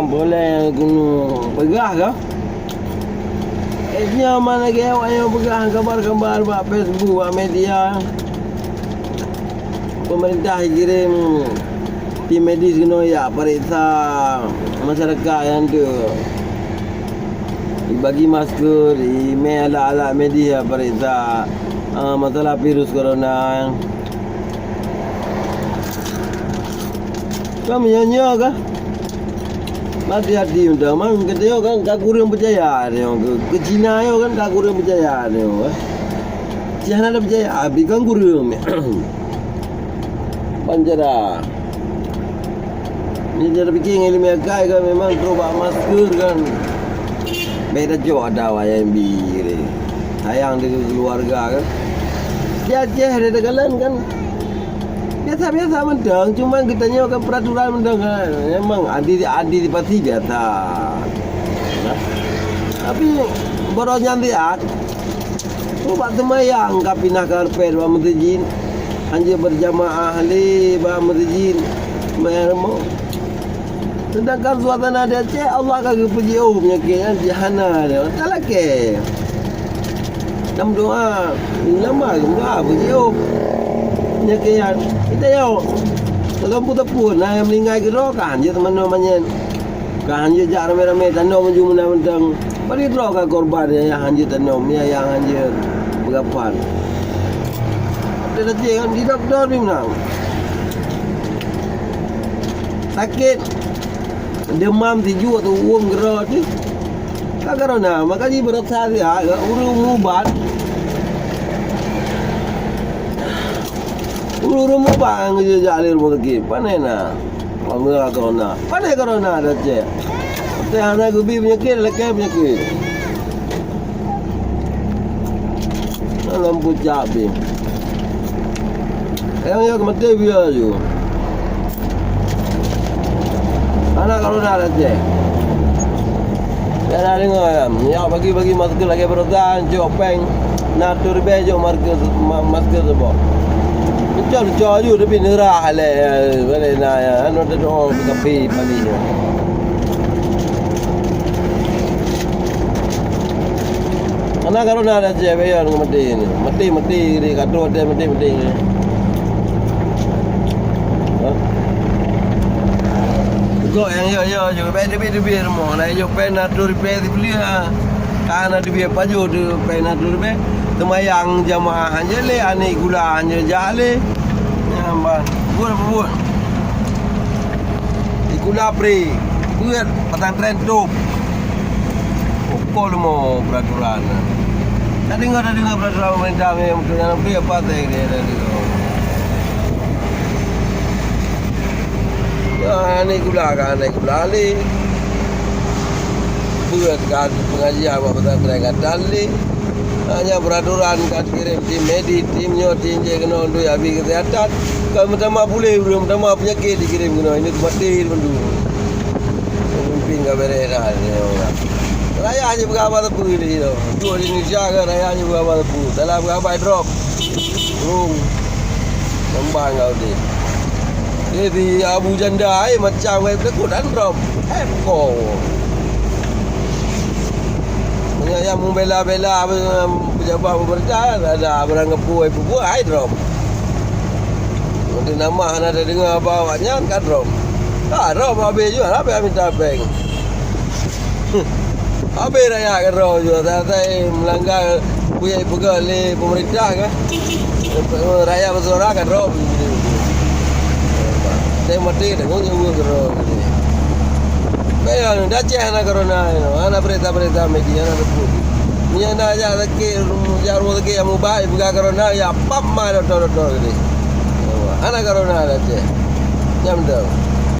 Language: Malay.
boleh guna pegah ke? Esnya mana ke awak yang pegah kabar-kabar buat Facebook, buat media. Pemerintah kirim tim medis kena ya periksa masyarakat yang tu. Dibagi masker, email alat-alat medis periksa masalah virus corona. Kau menyanyi ke? Hati-hati untuk mang kata kan kau kurang percaya ni ke Cina yo kan kau kurang percaya ni Cina ada percaya abi kan kurang panjara ni jadi bikin ilmu kai kan memang terobak masker kan beda jo ada yang bi sayang dengan keluarga kan dia ada kalian kan biasa-biasa mendang, cuma kita nyawa peraturan mendang kan. Memang adi pasti biasa. Nah, tapi baru nyantiat. Buat semayang kapinah karpet ba masjid. Hanya berjamaah li ba masjid. Meremo. Sedangkan suasana dia Aceh Allah kagak puji penyakit jahana dia. Tak lagi. Dalam doa, lama doa puji penyakitan kita yo kalau pun yang meninggal ke rokan je teman-temannya kan je jak rame-rame tanam menju menang bagi rokan korban yang hanje tanam yang hanje berapaan ada dah kan di doktor ni menang sakit demam tiju atau uang gerak tu tak corona makanya berasa dia urung ubat Urung bang je jalir mo lagi. Panai na. Ambil corona. Panai corona ada je. Tapi anak gubi penyakit lekai penyakit. Lampu cabi. Yang mati biar je. Anak corona ada je. Dan ada ngam. Ya bagi masker lagi berotan, jopeng. Natur bejo masker sebab. Jauh je tapi nerah le boleh nak ya anu ada doa kafe palinya anak kalau nak ada cewek yang mati ni kado dia mati ni kau yang yo juga beda rumah nak yo pena tu repair beli kan ada biar baju tu pena tu repair temayang jamaah aja le ane gula aja jale Nampak, buat. Ikula pre, buat pesantren tu. Pokok mau peraturan. Dah dengar peraturan pemerintah yang jangan pre apa teh dia tadi tu. Ya, ane gula le. Buat kan pengajian buat pesantren kan dali. Hanya peraturan kat kirim tim medis, tim je kena untuk habis kesihatan. Kalau pertama boleh, belum pertama penyakit dikirim kena. Ini mati dulu. Mungkin enggak beres raya aja berapa tepu ni tu. Dua di Indonesia kan raya aja berapa tepu. Dalam berapa drop. Rung. Lembang kau ni. Jadi Abu Janda macam web tekut dan drop. Kau. Yang membela-bela pejabat pemerintah ada barang kepuai drop. Nanti nama ada dengar bawanya kan drop. Tak drop habis juga habis minta bank. Habis raya kan drop juga saya melanggar punya pegawai pemerintah kan. Raya bersuara kan drop. Saya mati dengan nyawa drop. Bayan dah cek anak corona anak berita media anak sebut ni anak aja lagi jarum lagi yang mubah buka corona ya pap mah dor gini anak corona ada cek jam dah